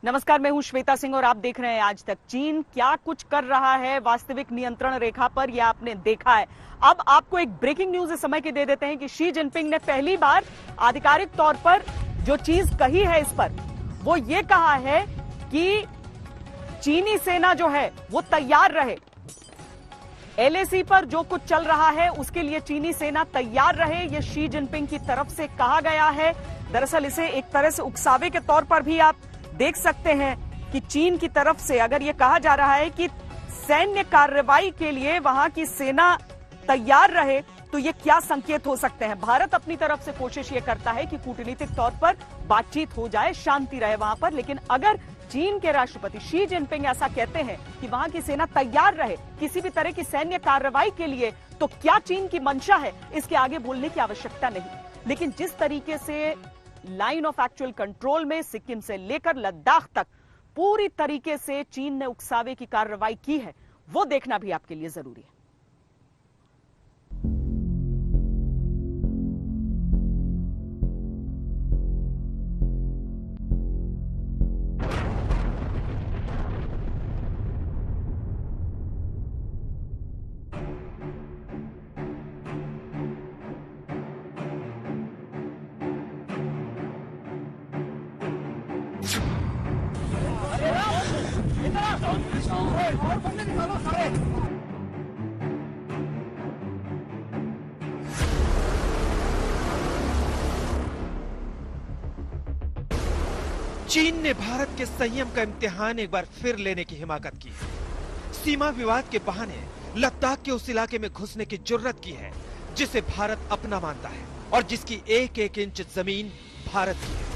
नमस्कार, मैं हूं श्वेता सिंह और आप देख रहे हैं आज तक। चीन क्या कुछ कर रहा है वास्तविक नियंत्रण रेखा पर, यह आपने देखा है। अब आपको एक ब्रेकिंग न्यूज इस समय की दे देते हैं कि शी जिनपिंग ने पहली बार आधिकारिक तौर पर जो चीज कही है इस पर, वो ये कहा है कि चीनी सेना जो है वो तैयार रहे। एलएसी पर जो कुछ चल रहा है उसके लिए चीनी सेना तैयार रहे, ये शी जिनपिंग की तरफ से कहा गया है। दरअसल इसे एक तरह से उकसावे के तौर पर भी आप देख सकते हैं कि चीन की तरफ से अगर यह कहा जा रहा है कि सैन्य कार्रवाई के लिए वहां की सेना तैयार रहे, तो ये क्या संकेत हो सकते हैं। भारत अपनी तरफ से कोशिश ये करता है कि कूटनीतिक तौर पर बातचीत हो जाए, शांति रहे वहां पर, लेकिन अगर चीन के राष्ट्रपति शी जिनपिंग ऐसा कहते हैं कि वहां की सेना तैयार रहे किसी भी तरह की सैन्य कार्रवाई के लिए, तो क्या चीन की मंशा है, इसके आगे बोलने की आवश्यकता नहीं। लेकिन जिस तरीके से लाइन ऑफ एक्चुअल कंट्रोल में सिक्किम से लेकर लद्दाख तक पूरी तरीके से चीन ने उकसावे की कार्रवाई की है, वो देखना भी आपके लिए जरूरी है। चीन ने भारत के संयम का इम्तिहान एक बार फिर लेने की हिमाकत की है। सीमा विवाद के बहाने लद्दाख के उस इलाके में घुसने की जुर्रत की है जिसे भारत अपना मानता है और जिसकी एक एक इंच जमीन भारत की है।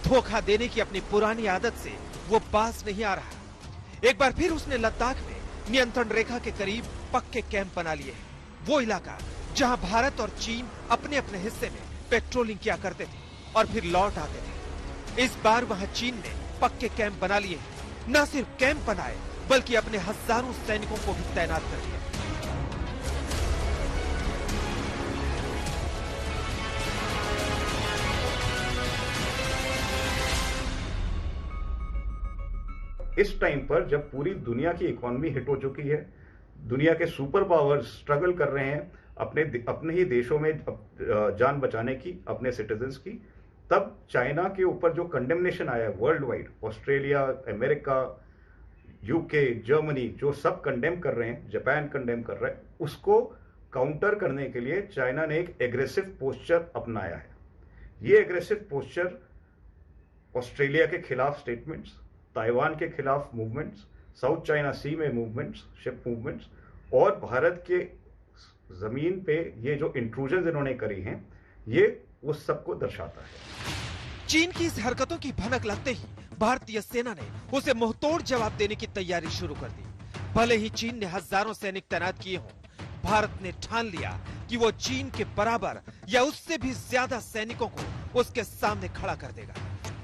धोखा देने की अपनी पुरानी आदत से वो बाज नहीं आ रहा। एक बार फिर उसने लद्दाख में नियंत्रण रेखा के करीब पक्के कैंप बना लिए हैं। वो इलाका जहां भारत और चीन अपने अपने हिस्से में पेट्रोलिंग किया करते थे और फिर लौट आते थे। इस बार वहां चीन ने पक्के कैंप बना लिए हैं। न सिर्फ कैंप बनाए बल्कि अपने हजारों सैनिकों को भी तैनात कर दिया। इस टाइम पर जब पूरी दुनिया की इकोनॉमी हिट हो चुकी है, दुनिया के सुपर पावर्स स्ट्रगल कर रहे हैं अपने ही देशों में जान बचाने की, अपने सिटीजन्स की, तब चाइना के ऊपर जो कंडेमनेशन आया है world wide, Australia, America, UK, Germany, जो सब कंडेम कर रहे हैं, जापान कंडेम कर रहा है, उसको काउंटर करने के लिए चाइना ने एक एग्रेसिव पोस्चर अपनाया है। ये एग्रेसिव पोस्चर ऑस्ट्रेलिया के खिलाफ स्टेटमेंट्स, ताइवान के खिलाफ मूवमेंट्स, साउथ चाइना सी में मूवमेंट्स, शिप मूवमेंट्स, और भारत के जमीन पे ये जो इंट्रूजन इन्होंने करी हैं, ये उस सब को दर्शाता है। चीन की इस हरकतों की भनक लगते ही भारतीय सेना ने उसे मुंहतोड़ जवाब देने की तैयारी शुरू कर दी। भले ही चीन ने हजारों सैनिक तैनात किए हों, भारत ने ठान लिया कि वो चीन के बराबर या उससे भी ज्यादा सैनिकों को उसके सामने खड़ा कर देगा।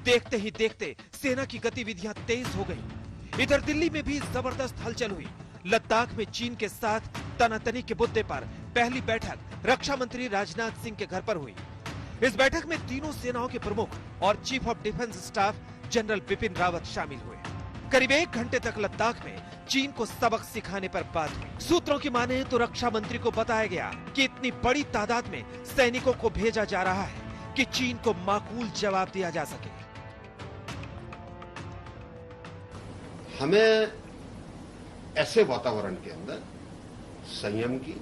देखते ही देखते सेना की गतिविधियां तेज हो गई। इधर दिल्ली में भी जबरदस्त हलचल हुई। लद्दाख में चीन के साथ तनातनी के मुद्दे पर पहली बैठक रक्षा मंत्री राजनाथ सिंह के घर पर हुई। इस बैठक में तीनों सेनाओं के प्रमुख और chief of defence staff general Bipin Rawat शामिल हुए। करीब 1 घंटे तक लद्दाख में चीन को सबक सिखाने पर बात हुई। सूत्रों की माने तो रक्षा मंत्री को बताया गया कि इतनी बड़ी तादाद में सैनिकों को भेजा जा रहा है कि चीन को माकूल जवाब दिया जा सके। हमें ऐसे वातावरण के अंदर संयम की,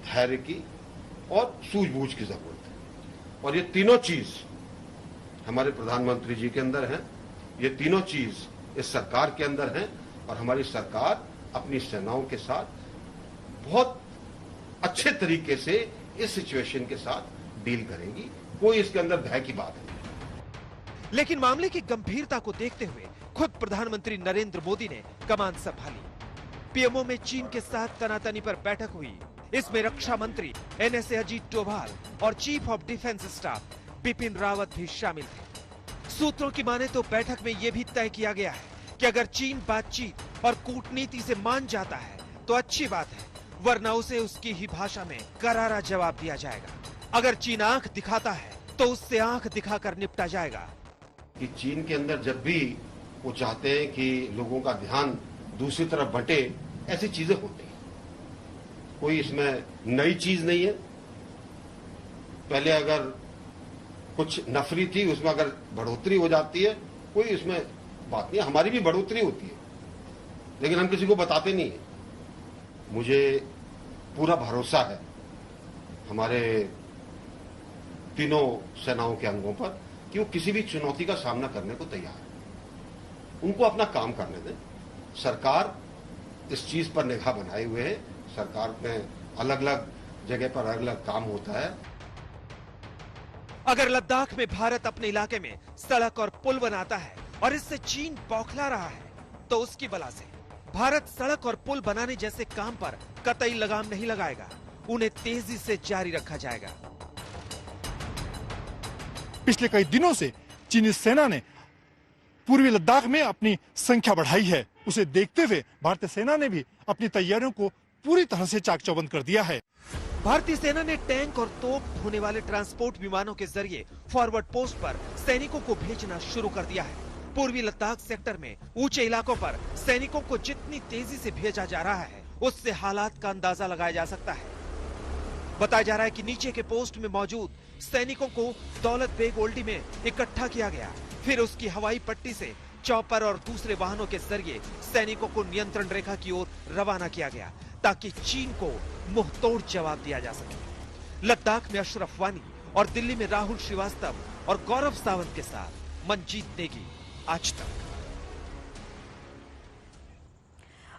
धैर्य की और सूझबूझ की जरूरत है, और ये तीनों चीज हमारे प्रधानमंत्री जी के अंदर हैं, ये तीनों चीज इस सरकार के अंदर हैं, और हमारी सरकार अपनी सेनाओं के साथ बहुत अच्छे तरीके से इस सिचुएशन के साथ डील करेगी। कोई इसके अंदर भय की बात नहीं। लेकिन मामले की गंभीरता को देखते हुए खुद प्रधानमंत्री नरेंद्र मोदी ने कमान संभाली। पीएमओ में चीन के साथ तनातनी पर बैठक हुई। इसमें रक्षा मंत्री एनएसए अजीत डोभाल और chief of defence staff Bipin Rawat भी शामिल थे। सूत्रों की माने तो बैठक में यह भी तय किया गया है कि अगर चीन बातचीत और कूटनीति से मान जाता है तो अच्छी बात है, वरना उसे उसकी ही भाषा में करारा जवाब दिया जाएगा। अगर चीन आंख दिखाता है तो उससे आंख दिखाकर निपटा जाएगा। कि चीन के अंदर जब भी वो चाहते हैं कि लोगों का ध्यान दूसरी तरफ बटे, ऐसी चीजें होती हैं। कोई इसमें नई चीज नहीं है। पहले अगर कुछ नफरी थी, उसमें अगर बढ़ोतरी हो जाती है, कोई इसमें बात नहीं। हमारी भी बढ़ोतरी होती है, लेकिन हम किसी को बताते नहीं है। मुझे पूरा भरोसा है हमारे तीनों सेनाओं के अंगों पर कि वो किसी भी चुनौती का सामना करने को तैयार है। उनको अपना काम करने दें। सरकार इस चीज पर निगाह बनाए हुए है। सरकार में अलग अलग जगह पर अलग अलग काम होता है। अगर लद्दाख में भारत अपने इलाके में सड़क और पुल बनाता है और इससे चीन बौखला रहा है, तो उसकी बला से भारत सड़क और पुल बनाने जैसे काम पर कतई लगाम नहीं लगाएगा। उन्हें तेजी से जारी रखा जाएगा। पिछले कई दिनों से चीनी सेना ने पूर्वी लद्दाख में अपनी संख्या बढ़ाई है। उसे देखते हुए भारतीय सेना ने भी अपनी तैयारियों को पूरी तरह से चाक चौबंद कर दिया है। भारतीय सेना ने टैंक और तोप ढोने वाले ट्रांसपोर्ट विमानों के जरिए फॉरवर्ड पोस्ट पर सैनिकों को भेजना शुरू कर दिया है। पूर्वी लद्दाख सेक्टर में ऊंचे इलाकों पर सैनिकों को जितनी तेजी से भेजा जा रहा है, उससे हालात का अंदाजा लगाया जा सकता है। बताया जा रहा है कि नीचे के पोस्ट में मौजूद सैनिकों को दौलत बेग ओल्डी में इकट्ठा किया गया, फिर उसकी हवाई पट्टी से चॉपर और दूसरे वाहनों के जरिए सैनिकों को नियंत्रण रेखा की ओर रवाना किया गया, ताकि चीन को मुंहतोड़ जवाब दिया जा सके। लद्दाख में अशरफ वानी और दिल्ली में राहुल श्रीवास्तव और गौरव सावंत के साथ मनजीत नेगी, आज तक।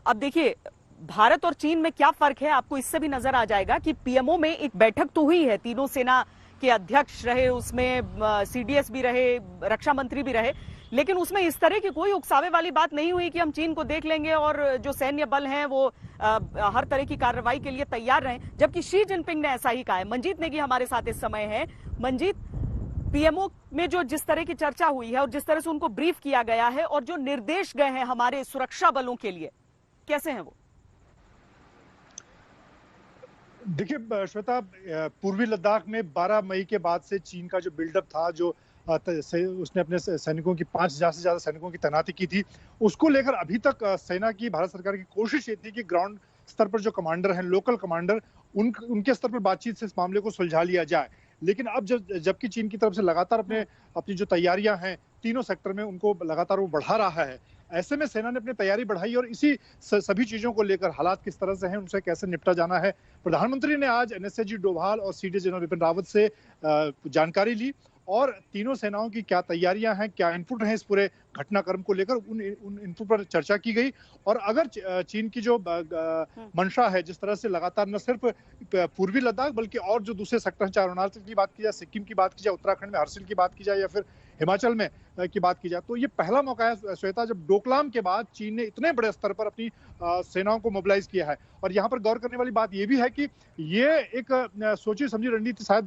अब देखिए, भारत और चीन में क्या फर्क है आपको इससे भी नजर आ जाएगा कि पीएमओ में एक बैठक तो हुई है, तीनों सेना के अध्यक्ष रहे, उसमें सीडीएस भी रहे, रक्षा मंत्री भी रहे, लेकिन उसमें इस तरह की कोई उकसावे वाली बात नहीं हुई कि हम चीन को देख लेंगे और जो सैन्य बल हैं वो हर तरह की कार्रवाई के लिए तैयार रहें, जबकि शी जिनपिंग ने ऐसा ही कहा है। मंजीत नेगी हमारे साथ इस समय है। मंजीत, पीएमओ में जो जिस तरह की चर्चा हुई है और जिस तरह से उनको ब्रीफ किया गया है और जो निर्देश गए हैं हमारे सुरक्षा बलों के लिए, कैसे हैं वो? देखिए श्वेता, पूर्वी लद्दाख में 12 मई के बाद से चीन का जो बिल्डअप था, जो उसने अपने सैनिकों की 5000 से ज्यादा सैनिकों की तैनाती की थी, उसको लेकर अभी तक सेना की, भारत सरकार की कोशिश ये थी कि ग्राउंड स्तर पर जो कमांडर हैं, लोकल कमांडर, उनके स्तर पर बातचीत से इस मामले को सुलझा लिया जाए। लेकिन अब जबकि चीन की तरफ से लगातार अपनी जो तैयारियां हैं तीनों सेक्टर में, उनको लगातार वो बढ़ा रहा है। ऐसे में सेना ने अपनी तैयारी बढ़ाई और इसी सभी चीजों को लेकर हालात किस तरह से हैं, उनसे कैसे निपटा जाना है, प्रधानमंत्री ने आज एनएसएजी डोभाल और सीडीएस जनरल बिपिन रावत से जानकारी ली और तीनों सेनाओं की क्या तैयारियां हैं, क्या इनपुट हैं इस पूरे घटनाक्रम को लेकर, उन इनपुट पर चर्चा की गई। और अगर चीन की जो मंशा है, जिस तरह से लगातार न सिर्फ पूर्वी लद्दाख बल्कि और जो दूसरे सेक्टर हैं, चाहे अरुणाचल की बात की जाए, सिक्किम की बात की जाए, उत्तराखंड में हरसिल की बात की जाए या फिर हिमाचल में की बात की जाए, तो ये पहला मौका है श्वेता, जब डोकलाम के बाद चीन ने इतने बड़े स्तर पर अपनी सेनाओं को मोबिलाइज किया है। और यहाँ पर गौर करने वाली बात ये भी है कि ये एक सोची समझी रणनीति शायद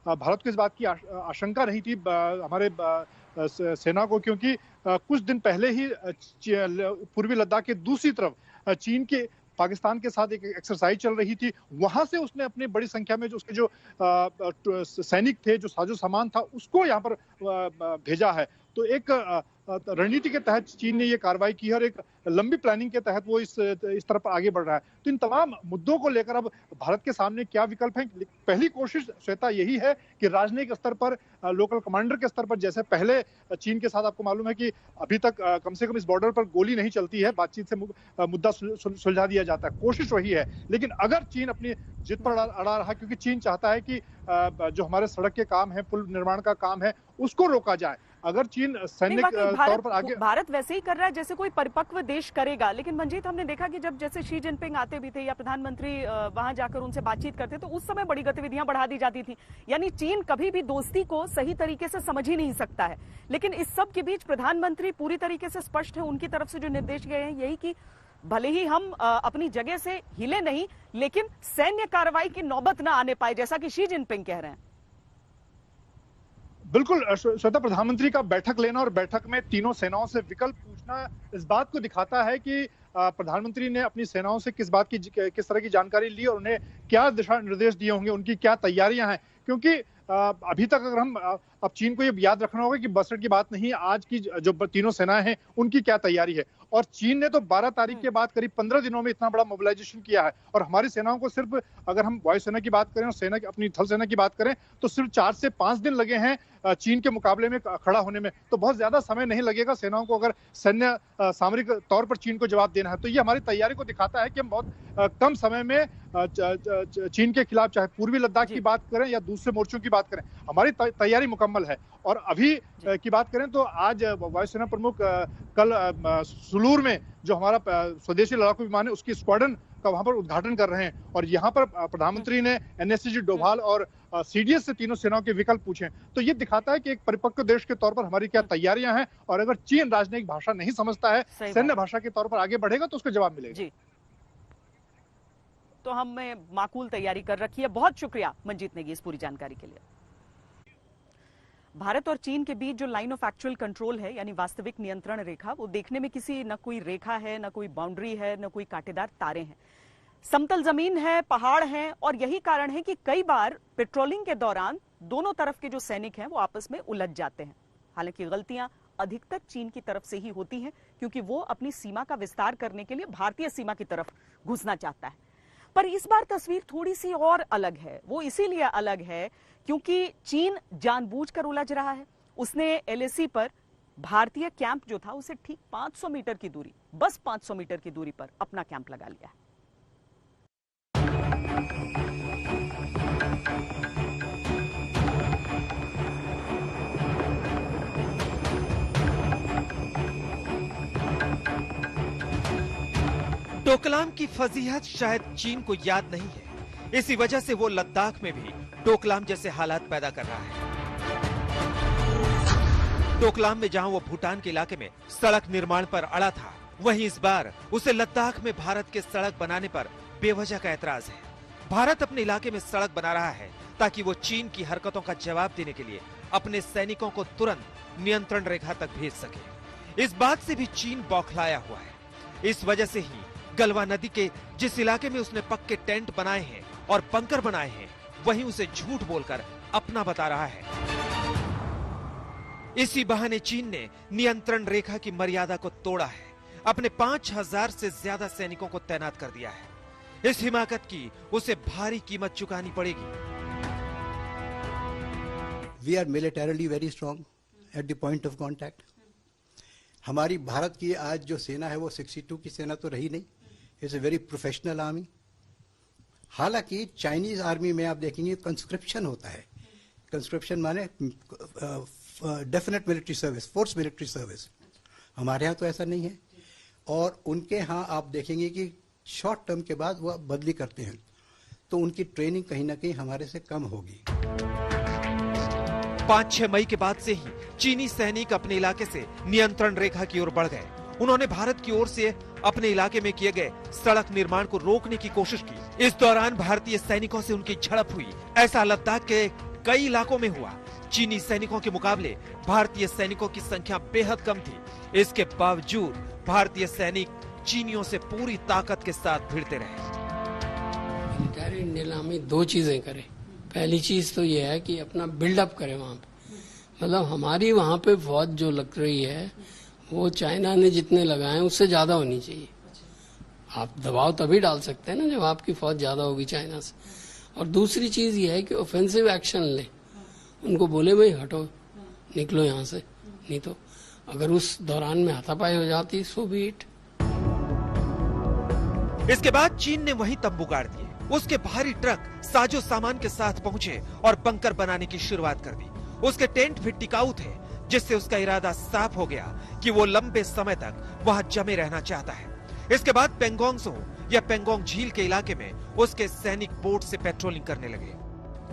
भारत को इस बात की आशंका नहीं थी हमारे सेना को, क्योंकि कुछ दिन पहले ही पूर्वी लद्दाख के दूसरी तरफ चीन के पाकिस्तान के साथ एक एक्सरसाइज चल रही थी, वहां से उसने अपनी बड़ी संख्या में जो उसके जो सैनिक थे, जो साजो सामान था, उसको यहाँ पर भेजा है। तो एक रणनीति के तहत चीन ने ये कार्रवाई की है और एक लंबी प्लानिंग के तहत वो इस तरफ आगे बढ़ रहा है। तो इन तमाम मुद्दों को लेकर अब भारत के सामने क्या विकल्प है? पहली कोशिश श्वेता यही है कि राजनयिक स्तर पर, लोकल कमांडर के स्तर पर, जैसे पहले चीन के साथ आपको मालूम है कि अभी तक कम से कम इस बॉर्डर पर गोली नहीं चलती है, बातचीत से मुद्दा सुलझा दिया जाता है, कोशिश वही है। लेकिन अगर चीन अपनी जिद पर अड़ा रहा, क्योंकि चीन चाहता है कि जो हमारे सड़क के काम है, पुल निर्माण का काम है, उसको रोका जाए। अगर चीन सैनिक तौर पर आगे, भारत वैसे ही कर रहा है जैसे कोई परिपक्व देश करेगा। लेकिन मंजीत, हमने देखा कि जब जैसे शी जिनपिंग आते भी थे या प्रधानमंत्री वहां जाकर उनसे बातचीत करते, तो उस समय बड़ी गतिविधियां बढ़ा दी जाती थी। यानी चीन कभी भी दोस्ती को सही तरीके से समझ ही नहीं सकता है। लेकिन इस सब के बीच प्रधानमंत्री पूरी तरीके से स्पष्ट है, उनकी तरफ से जो निर्देश गए हैं यही कि भले ही हम अपनी जगह से हिले नहीं, लेकिन सैन्य कार्रवाई की नौबत ना आने पाए, जैसा कि शी जिनपिंग कह रहे हैं। बिल्कुल श्वेता, प्रधानमंत्री का बैठक लेना और बैठक में तीनों सेनाओं से विकल्प पूछना इस बात को दिखाता है कि प्रधानमंत्री ने अपनी सेनाओं से किस तरह की जानकारी ली और उन्हें क्या दिशा निर्देश दिए होंगे, उनकी क्या तैयारियां हैं। क्योंकि अभी तक अगर हम अब चीन को ये याद रखना होगा कि बस अड्डे की बात नहीं, आज की जो तीनों सेनाएं हैं उनकी क्या तैयारी है। और चीन ने तो 12 तारीख के बाद करीब 15 दिनों में इतना बड़ा मोबिलाइजेशन किया है, और हमारी सेनाओं को सिर्फ, अगर हम वायुसेना की बात करें और सेना की अपनी थल सेना की बात करें, तो सिर्फ 4 से 5 दिन लगे हैं चीन के मुकाबले में खड़ा होने में। तो बहुत ज्यादा समय नहीं लगेगा सेनाओं को अगर सैन्य सामरिक तौर पर चीन को जवाब देना है। तो ये हमारी तैयारी को दिखाता है कि हम बहुत कम समय में चीन के खिलाफ, चाहे पूर्वी लद्दाख की बात करें या दूसरे मोर्चों की बात करें, हमारी तैयारी मुकम्मल है। और अभी की बात करें तो आज वायुसेना प्रमुख कल सुलूर में जो हमारा स्वदेशी लड़ाकू विमान है उसकी स्क्वाड्रन का वहां पर उद्घाटन कर रहे हैं। और यहाँ पर प्रधानमंत्री ने एनएसजी डोभाल और सीडीएस से तीनों सेनाओं के विकल्प पूछे। तो ये दिखाता है कि एक परिपक्व देश के तौर पर हमारी क्या तैयारियां हैं, और अगर चीन राजनयिक भाषा नहीं समझता है, सैन्य भाषा के तौर पर आगे बढ़ेगा तो उसका जवाब मिलेगा। जी, तो हमने माकूल तैयारी कर रखी है। बहुत शुक्रिया मंजीत नेगी इस पूरी जानकारी के लिए। भारत और चीन के बीच जो लाइन ऑफ एक्चुअल कंट्रोल है, यानी वास्तविक नियंत्रण रेखा, वो देखने में किसी न कोई रेखा है, न कोई बाउंड्री है, न कोई कांटेदार तारे हैं। समतल जमीन है, पहाड़ हैं, और यही कारण है कि कई बार पेट्रोलिंग के दौरान दोनों तरफ के जो सैनिक हैं वो आपस में उलझ जाते हैं। हालांकि गलतियां अधिकतर चीन की तरफ से ही होती हैं, क्योंकि वो अपनी सीमा का विस्तार करने के लिए भारतीय सीमा की तरफ घुसना चाहता है। पर इस बार तस्वीर थोड़ी सी और अलग है। वो इसीलिए अलग है क्योंकि चीन जानबूझकर उलझ रहा है। उसने एलएसी पर भारतीय कैंप जो था उसे ठीक 500 मीटर की दूरी, बस 500 मीटर की दूरी पर अपना कैंप लगा लिया है। डोकलाम की फजीहत शायद चीन को याद नहीं है। इसी वजह से वो लद्दाख में भी डोकलाम जैसे हालात पैदा कर रहा है। डोकलाम में जहां वो भूटान के इलाके में सड़क निर्माण पर अड़ा था, वहीं इस बार उसे लद्दाख में भारत के सड़क बनाने पर बेवजह का एतराज है। भारत अपने इलाके में सड़क बना रहा है ताकि वो चीन की हरकतों का जवाब देने के लिए अपने सैनिकों को तुरंत नियंत्रण रेखा तक भेज सके। इस बात से भी चीन बौखलाया हुआ है। इस वजह से ही गलवा नदी के जिस इलाके में उसने पक्के टेंट बनाए हैं और बंकर बनाए हैं, वहीं उसे झूठ बोलकर अपना बता रहा है। इसी बहाने चीन ने नियंत्रण रेखा की मर्यादा को तोड़ा है। अपने 5000 से ज्यादा सैनिकों को तैनात कर दिया है। इस हिमाकत की उसे भारी कीमत चुकानी पड़ेगी। We are militarily very strong at the point of contact. हमारी भारत की आज जो सेना है वो 62 की सेना तो रही नहीं। It's a very professional army. हालांकि चाइनीज आर्मी में आप देखेंगे कंस्क्रिप्शन होता है। कंस्क्रिप्शन माने definite military service, force military service. हमारे यहाँ तो ऐसा नहीं है, और उनके यहाँ आप देखेंगे कि शॉर्ट टर्म के बाद वो बदली करते हैं, तो उनकी ट्रेनिंग कहीं ना कहीं हमारे से कम होगी। 5-6 मई के बाद से ही चीनी सैनिक अपने इलाके से नियंत्रण रेखा की ओर बढ़ गए। उन्होंने भारत की ओर से अपने इलाके में किए गए सड़क निर्माण को रोकने की कोशिश की। इस दौरान भारतीय सैनिकों से उनकी झड़प हुई। ऐसा लद्दाख के कई इलाकों में हुआ। चीनी सैनिकों के मुकाबले भारतीय सैनिकों की संख्या बेहद कम थी। इसके बावजूद भारतीय सैनिक चीनियों से पूरी ताकत के साथ भिड़ते रहे। मिलिट्री नीलामी 2 चीजें करे। पहली चीज तो यह है कि अपना बिल्डअप करे वहां पे, मतलब हमारी वहां पे फौज जो लग रही है वो चाइना ने जितने लगाए हैं उससे ज्यादा होनी चाहिए। आप दबाव तभी डाल सकते हैं ना जब आपकी फौज ज्यादा होगी चाइना से। और दूसरी चीज ये है कि ऑफेंसिव एक्शन ले, उनको बोले भाई हटो, निकलो यहाँ से, नहीं तो अगर उस दौरान में हाथापाई हो जाती सो बी इट। इसके बाद चीन ने वहीं तंबू गाड़ दिए। उसके भारी ट्रक साजो सामान के साथ पहुंचे और बंकर बनाने की शुरुआत कर दी। उसके टेंट भी टिकाऊ थे, जिससे उसका इरादा साफ हो गया कि वो लंबे समय तक वहां जमे रहना चाहता है। इसके बाद पेंगोंग सो या पेंगोंग झील के इलाके में उसके सैनिक बोट से पेट्रोलिंग करने लगे।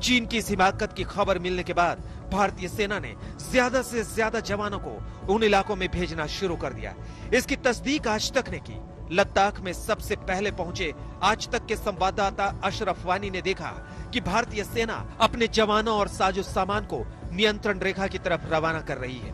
चीन की इस हिमाकत की खबर मिलने के बाद भारतीय सेना ने ज्यादा से ज्यादा जवानों को उन इलाकों में भेजना शुरू कर दिया। इसकी तस्दीक आज तक ने की। लद्दाख में सबसे पहले पहुंचे आज तक के संवाददाता अशरफ वानी ने देखा कि भारतीय सेना अपने जवानों और साजो सामान को नियंत्रण रेखा की तरफ रवाना कर रही है।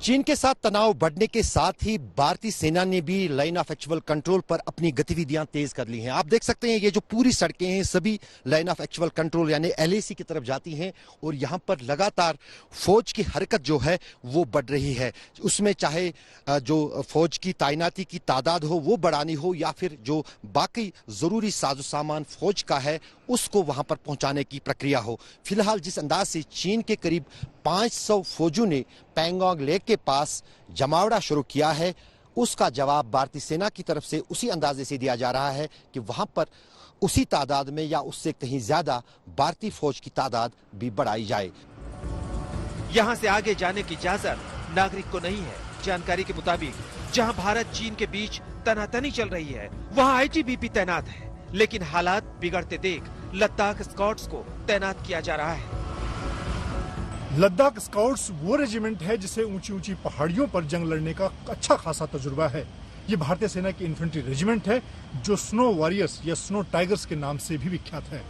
चीन के साथ तनाव बढ़ने के साथ ही भारतीय सेना ने भी लाइन ऑफ एक्चुअल कंट्रोल पर अपनी गतिविधियां तेज कर ली हैं। आप देख सकते हैं ये जो पूरी सड़कें हैं सभी लाइन ऑफ एक्चुअल कंट्रोल यानी LAC की तरफ जाती हैं और यहां पर लगातार फौज की हरकत जो है वो बढ़ रही है। उसमें चाहे जो फौज की तैनाती की तादाद हो वो बढ़ानी हो या फिर जो बाकी जरूरी साजो सामान फौज का है उसको वहां पर पहुंचाने की प्रक्रिया हो। फिलहाल जिस अंदाज से चीन के करीब 500 फौजियों ने पैंगोंग लेक के पास जमावड़ा शुरू किया है, उसका जवाब भारतीय सेना की तरफ से उसी अंदाजे से दिया जा रहा है कि वहां पर उसी तादाद में या उससे कहीं ज्यादा भारतीय फौज की तादाद भी बढ़ाई जाए। यहां से आगे जाने की इजाजत नागरिक को नहीं है। जानकारी के मुताबिक जहां भारत चीन के बीच तनातनी चल रही है वहां ITBP तैनात है, लेकिन हालात बिगड़ते देख लद्दाख स्काउट्स को तैनात किया जा रहा है। लद्दाख स्काउट्स वो रेजिमेंट है जिसे ऊंची ऊंची पहाड़ियों पर जंग लड़ने का अच्छा खासा तजुर्बा है। ये भारतीय सेना की इन्फेंट्री रेजिमेंट है जो स्नो वॉरियर्स या स्नो टाइगर्स के नाम से भी विख्यात है।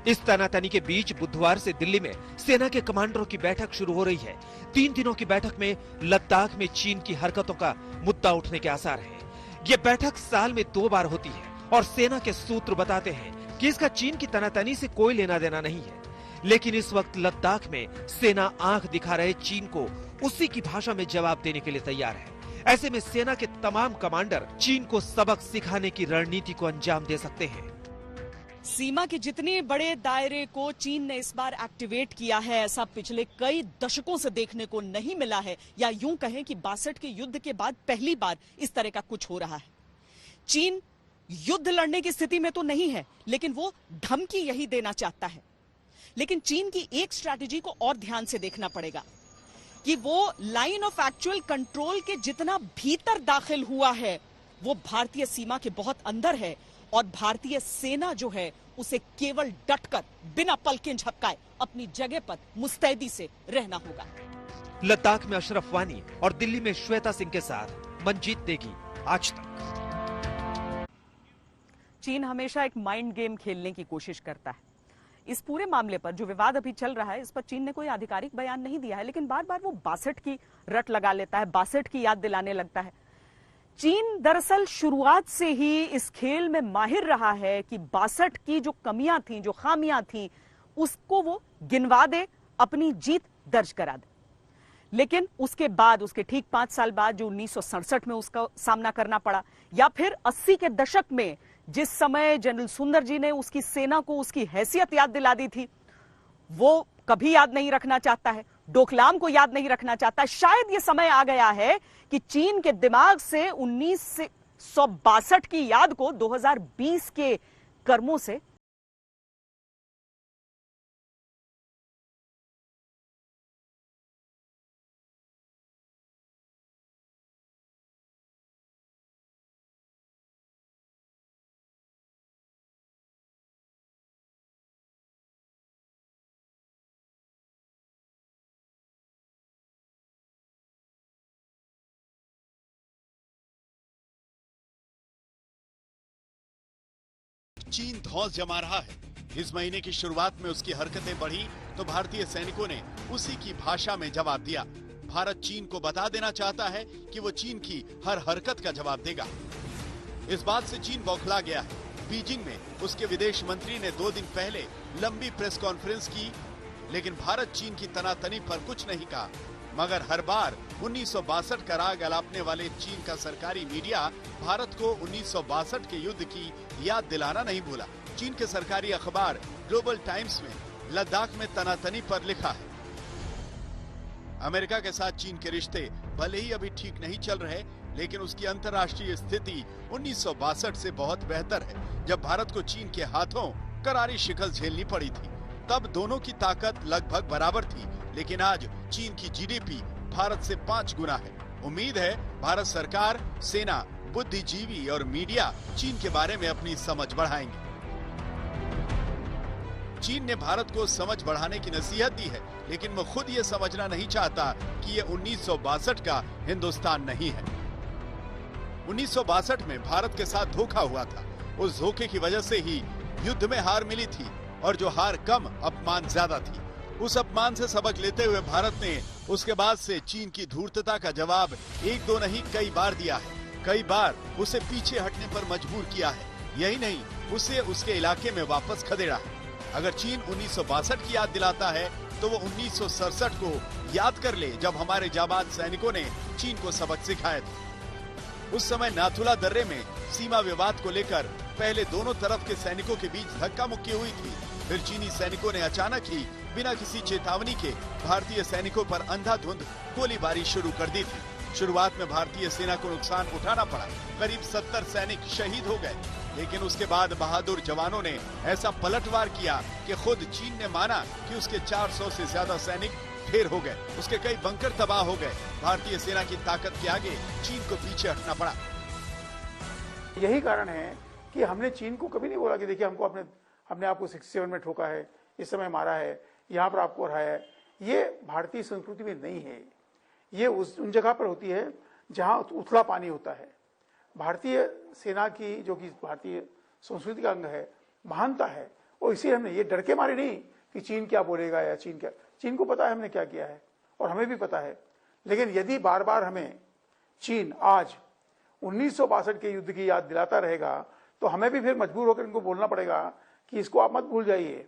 इस तनातनी के बीच बुधवार से दिल्ली में सेना के कमांडरों की बैठक शुरू हो रही है। 3 दिनों की बैठक में लद्दाख में चीन की हरकतों का मुद्दा उठने के आसार हैं। ये बैठक साल में 2 बार होती है और सेना के सूत्र बताते हैं कि इसका चीन की तनातनी से कोई लेना देना नहीं है। लेकिन इस वक्त लद्दाख में सेना आंख दिखा रहे चीन को उसी की भाषा में जवाब देने के लिए तैयार है। ऐसे में सेना के तमाम कमांडर चीन को सबक सिखाने की रणनीति को अंजाम दे सकते हैं। सीमा के जितने बड़े दायरे को चीन ने इस बार एक्टिवेट किया है, ऐसा पिछले कई दशकों से देखने को नहीं मिला है, या यूं कहें कि 62 के युद्ध के बाद पहली बार इस तरह का कुछ हो रहा है। चीन युद्ध लड़ने की स्थिति में तो नहीं है, लेकिन वो धमकी यही देना चाहता है। लेकिन चीन की एक स्ट्रैटेजी को और ध्यान से देखना पड़ेगा कि वो लाइन ऑफ एक्चुअल कंट्रोल के जितना भीतर दाखिल हुआ है वो भारतीय सीमा के बहुत अंदर है, और भारतीय सेना जो है उसे केवल डटकर बिना पलकें झपकाए अपनी जगह पर मुस्तैदी से रहना होगा। लद्दाख में अशरफ वानी और दिल्ली में श्वेता सिंह के साथ मंजीत नेगी, आज तक। चीन हमेशा एक माइंड गेम खेलने की कोशिश करता है। इस पूरे मामले पर जो विवाद अभी चल रहा है, इस पर चीन ने कोई आधिकारिक बयान नहीं दिया है, लेकिन बार बार वो 62 की रट लगा लेता है, 62 की याद दिलाने लगता है। चीन दरअसल शुरुआत से ही इस खेल में माहिर रहा है कि 62 की जो कमियां थीं, जो खामियां थीं, उसको वो गिनवा दे, अपनी जीत दर्ज करा दे। लेकिन उसके बाद, उसके ठीक 5 साल बाद जो 1967 में उसका सामना करना पड़ा, या फिर 80 के दशक में जिस समय जनरल सुंदर जी ने उसकी सेना को उसकी हैसियत याद दिला दी थी, वो कभी याद नहीं रखना चाहता है, डोकलाम को याद नहीं रखना चाहता है। शायद ये समय आ गया है कि चीन के दिमाग से 1962 की याद को 2020 के कर्मों से चीन धौंस जमा रहा है। इस महीने की शुरुआत में उसकी हरकतें बढ़ी तो भारतीय सैनिकों ने उसी की भाषा में जवाब दिया। भारत चीन को बता देना चाहता है कि वो चीन की हर हरकत का जवाब देगा। इस बात से चीन बौखला गया है। बीजिंग में उसके विदेश मंत्री ने 2 दिन पहले लंबी प्रेस कॉन्फ्रेंस की, लेकिन भारत चीन की तनातनी पर कुछ नहीं कहा। मगर हर बार 1962 का राग अलापने वाले चीन का सरकारी मीडिया भारत को 1962 के युद्ध की याद दिलाना नहीं भूला। चीन के सरकारी अखबार ग्लोबल टाइम्स में लद्दाख में तनातनी पर लिखा है, अमेरिका के साथ चीन के रिश्ते भले ही अभी ठीक नहीं चल रहे, लेकिन उसकी अंतर्राष्ट्रीय स्थिति 1962 से बहुत बेहतर है, जब भारत को चीन के हाथों करारी शिकस्त झेलनी पड़ी थी। तब दोनों की ताकत लगभग बराबर थी, लेकिन आज चीन की जीडीपी भारत से 5 गुना है। उम्मीद है भारत सरकार, सेना, बुद्धिजीवी और मीडिया चीन के बारे में अपनी समझ बढ़ाएंगे। चीन ने भारत को समझ बढ़ाने की नसीहत दी है, लेकिन वो खुद ये समझना नहीं चाहता कि ये 1962 का हिंदुस्तान नहीं है। 1962 में भारत के साथ धोखा हुआ था। उस धोखे की वजह से ही युद्ध में हार मिली थी, और जो हार कम, अपमान ज्यादा थी। उस अपमान से सबक लेते हुए भारत ने उसके बाद से चीन की धूर्तता का जवाब एक दो नहीं कई बार दिया है। कई बार उसे पीछे हटने पर मजबूर किया है। यही नहीं, उसे उसके इलाके में वापस खदेड़ा है। अगर चीन 1962 की याद दिलाता है तो वो 1967 को याद कर ले, जब हमारे जाबाज सैनिकों ने चीन को सबक सिखाया था। उस समय नाथुला दर्रे में सीमा विवाद को लेकर पहले दोनों तरफ के सैनिकों के बीच धक्का मुक्की हुई थी। फिर चीनी सैनिकों ने अचानक ही बिना किसी चेतावनी के भारतीय सैनिकों पर अंधाधुंध गोलीबारी शुरू कर दी थी। शुरुआत में भारतीय सेना को नुकसान उठाना पड़ा, करीब 70 सैनिक शहीद हो गए। लेकिन उसके बाद बहादुर जवानों ने ऐसा पलटवार किया कि खुद चीन ने माना कि उसके 400 से ज्यादा सैनिक ढेर हो गए, उसके कई बंकर तबाह हो गए। भारतीय सेना की ताकत के आगे चीन को पीछे हटना पड़ा। यही कारण है कि हमने चीन को कभी नहीं बोला कि देखिए हमने आपको 67 में ठोका है, इस समय मारा है, यहाँ पर आपको रहा है। ये भारतीय संस्कृति में नहीं है। ये उन जगह पर होती है जहाँ उथला पानी होता है। भारतीय सेना की, जो कि भारतीय संस्कृति का अंग है, महानता है, और इसी हमने ये डर के मारे नहीं कि चीन क्या बोलेगा या चीन को पता है हमने क्या किया है और हमें भी पता है। लेकिन यदि बार बार हमें चीन आज 1962 के युद्ध की याद दिलाता रहेगा तो हमें भी फिर मजबूर होकर इनको बोलना पड़ेगा कि इसको आप मत भूल जाइए।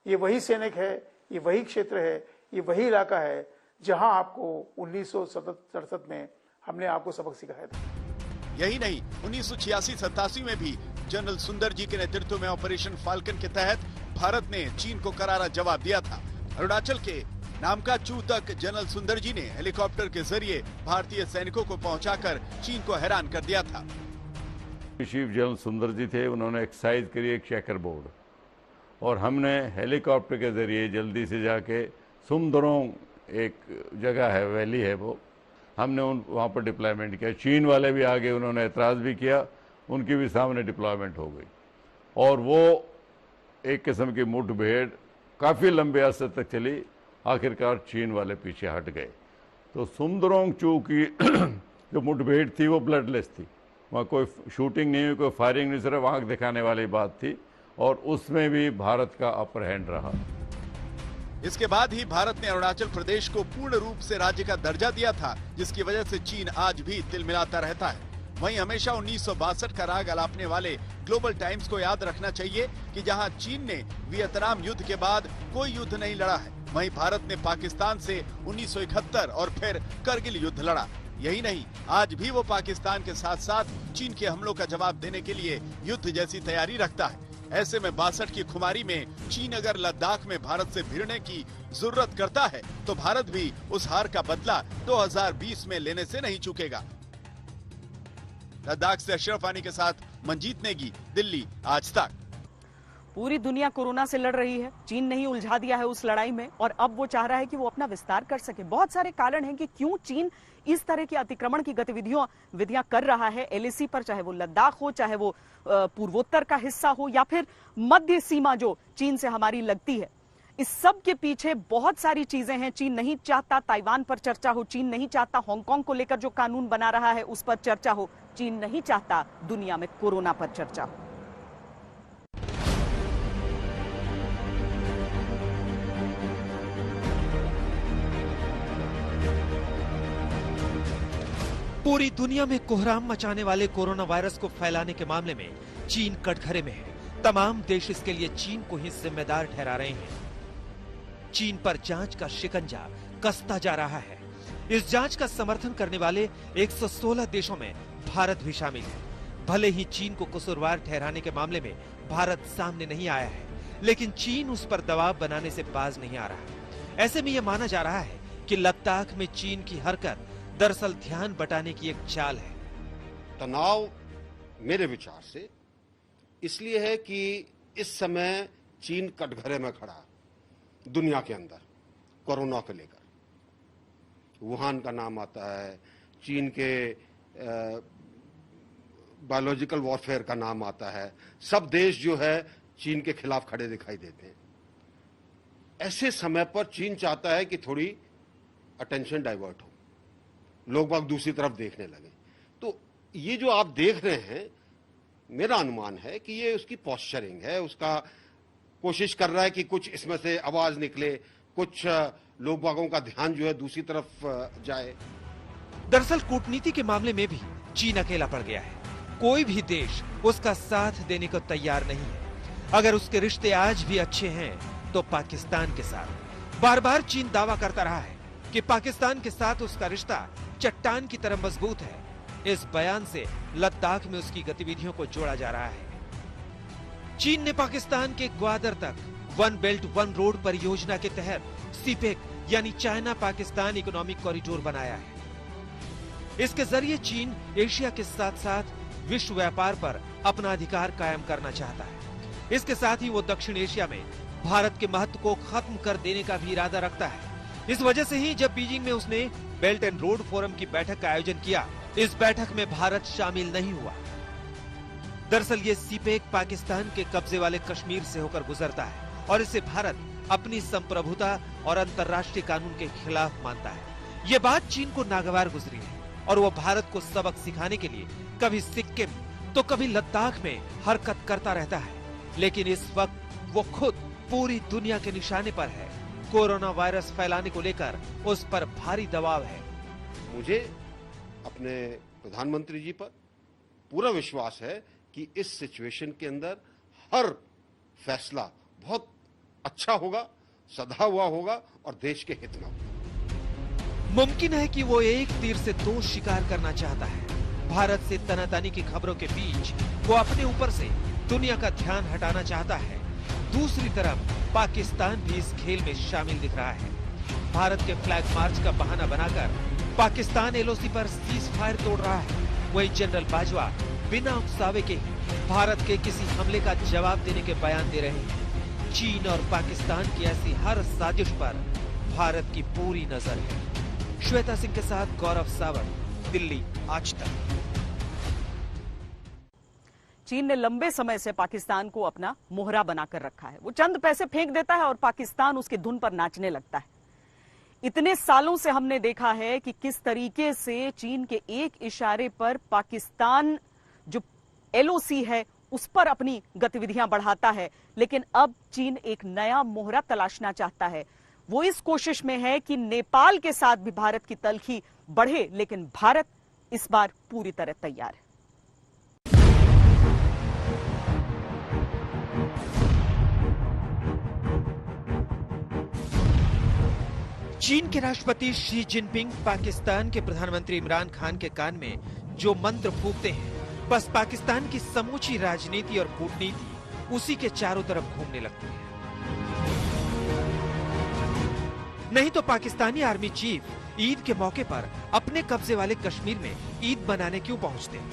ये वही सैनिक है, ये वही क्षेत्र है, ये वही इलाका है जहां आपको 1967 में हमने आपको सबक सिखाया था। यही नहीं, 1986-87 में भी जनरल सुंदर जी के नेतृत्व में ऑपरेशन फाल्कन के तहत भारत ने चीन को करारा जवाब दिया था। अरुणाचल के नामकाचू तक जनरल सुंदर जी ने हेलीकॉप्टर के जरिए भारतीय सैनिकों को पहुंचाकर चीन को हैरान कर दिया था। चीफ जनरल सुंदर जी थे, उन्होंने एक्सरसाइज करी एक चेकर बोर्ड, और हमने हेलीकॉप्टर के जरिए जल्दी से जाके सुमदरोंग, एक जगह है, वैली है वो, हमने वहाँ पर डिप्लॉयमेंट किया। चीन वाले भी आगे, उन्होंने एतराज़ भी किया, उनकी भी सामने डिप्लॉयमेंट हो गई, और वो एक किस्म की मुठभेड़ काफ़ी लंबे अरसे तक चली। आखिरकार चीन वाले पीछे हट गए। तो सुमदरोंग चू की जो मुठभेड़ थी वो ब्लडलेस थी, वहाँ कोई शूटिंग नहीं हुई, कोई फायरिंग नहीं, सिर्फ आंख दिखाने वाली बात थी, और उसमें भी भारत का अपर हैंड रहा। इसके बाद ही भारत ने अरुणाचल प्रदेश को पूर्ण रूप से राज्य का दर्जा दिया था, जिसकी वजह से चीन आज भी तिलमिलाता रहता है। वहीं हमेशा 1962 का राग अलापने वाले ग्लोबल टाइम्स को याद रखना चाहिए कि जहां चीन ने वियतनाम युद्ध के बाद कोई युद्ध नहीं लड़ा है, वहीं भारत ने पाकिस्तान से 1971 और फिर करगिल युद्ध लड़ा। यही नहीं, आज भी वो पाकिस्तान के साथ साथ चीन के हमलों का जवाब देने के लिए युद्ध जैसी तैयारी रखता है। ऐसे में 62 की खुमारी में चीन अगर लद्दाख में भारत से भिड़ने की जरूरत करता है तो भारत भी उस हार का बदला 2020 में लेने से नहीं चूकेगा। लद्दाख से अशरफ आनी के साथ मंजीत नेगी, दिल्ली, आज तक। पूरी दुनिया कोरोना से लड़ रही है, चीन ने ही उलझा दिया है उस लड़ाई में, और अब वो चाह रहा है कि वो अपना विस्तार कर सके। बहुत सारे कारण हैं कि क्यों चीन इस तरह की अतिक्रमण की गतिविधियां कर रहा है एलएसी पर, चाहे वो लद्दाख हो, चाहे वो पूर्वोत्तर का हिस्सा हो, या फिर मध्य सीमा जो चीन से हमारी लगती है। इस सब के पीछे बहुत सारी चीजें हैं। चीन नहीं चाहता ताइवान पर चर्चा हो, चीन नहीं चाहता हांगकांग को लेकर जो कानून बना रहा है उस पर चर्चा हो, चीन नहीं चाहता दुनिया में कोरोना पर चर्चा हो। पूरी दुनिया में कोहराम मचाने वाले कोरोना वायरस को फैलाने के मामले में चीन कटघरे में है। तमाम देश इसके लिए चीन को ही जिम्मेदार ठहरा रहे हैं। चीन पर जांच का शिकंजा कसता जा रहा है। इस जांच का समर्थन करने वाले 116 देशों में भारत भी शामिल है। भले ही चीन को कसूरवार ठहराने के मामले में भारत सामने नहीं आया है, लेकिन चीन उस पर दबाव बनाने से बाज नहीं आ रहा। ऐसे में यह माना जा रहा है कि लद्दाख में चीन की हरकत दरअसल ध्यान बटाने की एक चाल है। तनाव मेरे विचार से इसलिए है कि इस समय चीन कटघरे में खड़ा दुनिया के अंदर कोरोना को लेकर। वुहान का नाम आता है, चीन के बायोलॉजिकल वॉरफेयर का नाम आता है। सब देश जो है चीन के खिलाफ खड़े दिखाई देते हैं। ऐसे समय पर चीन चाहता है कि थोड़ी अटेंशन डाइवर्ट हो, लोग बाग दूसरी तरफ देखने लगे। तो ये जो आप देख रहे हैं, मेरा अनुमान है कि ये उसकी पॉस्चरिंग है, उसका कोशिश कर रहा है कि कुछ इसमें से आवाज निकले, कुछ लोग बागों का ध्यान जो है दूसरी तरफ जाए। दरअसल कूटनीति के मामले में भी चीन अकेला पड़ गया है। कोई भी देश उसका साथ देने को तैयार नहीं है। अगर उसके रिश्ते आज भी अच्छे हैं तो पाकिस्तान के साथ। बार बार चीन दावा करता रहा है कि पाकिस्तान के साथ उसका रिश्ता चट्टान की तरह मजबूत है। इस बयान से लद्दाख में उसकी गतिविधियों को जोड़ा जा रहा है। चीन ने पाकिस्तान के ग्वादर तक वन बेल्ट वन रोड परियोजना के तहत सीपेक यानी चाइना पाकिस्तान इकोनॉमिक कॉरिडोर बनाया है। इसके जरिए चीन एशिया के साथ साथ विश्व व्यापार पर अपना अधिकार कायम करना चाहता है। इसके साथ ही वो दक्षिण एशिया में भारत के महत्व को खत्म कर देने का भी इरादा रखता है। इस वजह से ही जब बीजिंग में उसने बेल्ट एंड रोड फोरम की बैठक का आयोजन किया, इस बैठक में भारत शामिल नहीं हुआ। दरअसल ये सीपेक पाकिस्तान के कब्जे वाले कश्मीर से होकर गुजरता है और इसे भारत अपनी संप्रभुता और अंतर्राष्ट्रीय कानून के खिलाफ मानता है। ये बात चीन को नागवार गुजरी है और वो भारत को सबक सिखाने के लिए कभी सिक्किम तो कभी लद्दाख में हरकत करता रहता है। लेकिन इस वक्त वो खुद पूरी दुनिया के निशाने पर है। कोरोना वायरस फैलाने को लेकर उस पर भारी दबाव है। मुझे अपने प्रधानमंत्री जी पर पूरा विश्वास है कि इस सिचुएशन के अंदर हर फैसला बहुत अच्छा होगा, सधा हुआ होगा और देश के हित में होगा। मुमकिन है कि वो एक तीर से दो शिकार करना चाहता है। भारत से तनातनी की खबरों के बीच वो अपने ऊपर से दुनिया का ध्यान हटाना चाहता है। दूसरी तरफ पाकिस्तान भी इस खेल में शामिल दिख रहा है। भारत के फ्लैग मार्च का बहाना बनाकर पाकिस्तान एलओसी पर सीज फायर तोड़ रहा है। वहीं जनरल बाजवा बिना उकसावे के भारत के किसी हमले का जवाब देने के बयान दे रहे हैं। चीन और पाकिस्तान की ऐसी हर साजिश पर भारत की पूरी नजर है। श्वेता सिंह के साथ गौरव सावंत, दिल्ली आज तक। चीन ने लंबे समय से पाकिस्तान को अपना मोहरा बनाकर रखा है। वो चंद पैसे फेंक देता है और पाकिस्तान उसकी धुन पर नाचने लगता है। इतने सालों से हमने देखा है कि किस तरीके से चीन के एक इशारे पर पाकिस्तान जो एलओसी है उस पर अपनी गतिविधियां बढ़ाता है। लेकिन अब चीन एक नया मोहरा तलाशना चाहता है। वो इस कोशिश में है कि नेपाल के साथ भी भारत की तलखी बढ़े, लेकिन भारत इस बार पूरी तरह तैयार है। चीन के राष्ट्रपति शी जिनपिंग पाकिस्तान के प्रधानमंत्री इमरान खान के कान में जो मंत्र फूंकते हैं, बस पाकिस्तान की समूची राजनीति और कूटनीति उसी के चारों तरफ घूमने लगती है। नहीं तो पाकिस्तानी आर्मी चीफ ईद के मौके पर अपने कब्जे वाले कश्मीर में ईद मनाने क्यों पहुंचते हैं?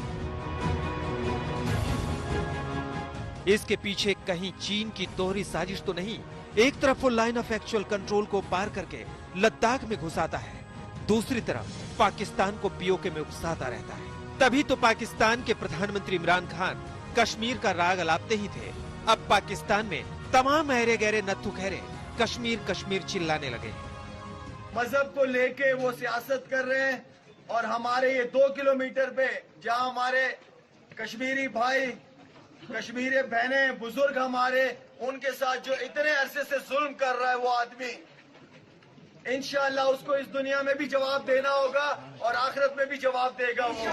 इसके पीछे कहीं चीन की दोहरी साजिश तो नहीं। एक तरफ वो लाइन ऑफ एक्चुअल कंट्रोल को पार करके लद्दाख में घुसाता है, दूसरी तरफ पाकिस्तान को पीओके में उकसाता रहता है। तभी तो पाकिस्तान के प्रधानमंत्री इमरान खान कश्मीर का राग अलापते ही थे। अब पाकिस्तान में तमाम अहरे गहरे नत्थु खैरे कश्मीर कश्मीर चिल्लाने लगे। मजहब को लेके वो सियासत कर रहे हैं और हमारे ये 2 किलोमीटर पे जहां हमारे कश्मीरी भाई, कश्मीरी बहनें, बुजुर्ग हमारे, उनके साथ जो इतने अरसे से जुल्म कर रहा है वो आदमी, इंशाअल्लाह उसको इस दुनिया में भी जवाब देना होगा और आखिरत में भी जवाब देगा वो।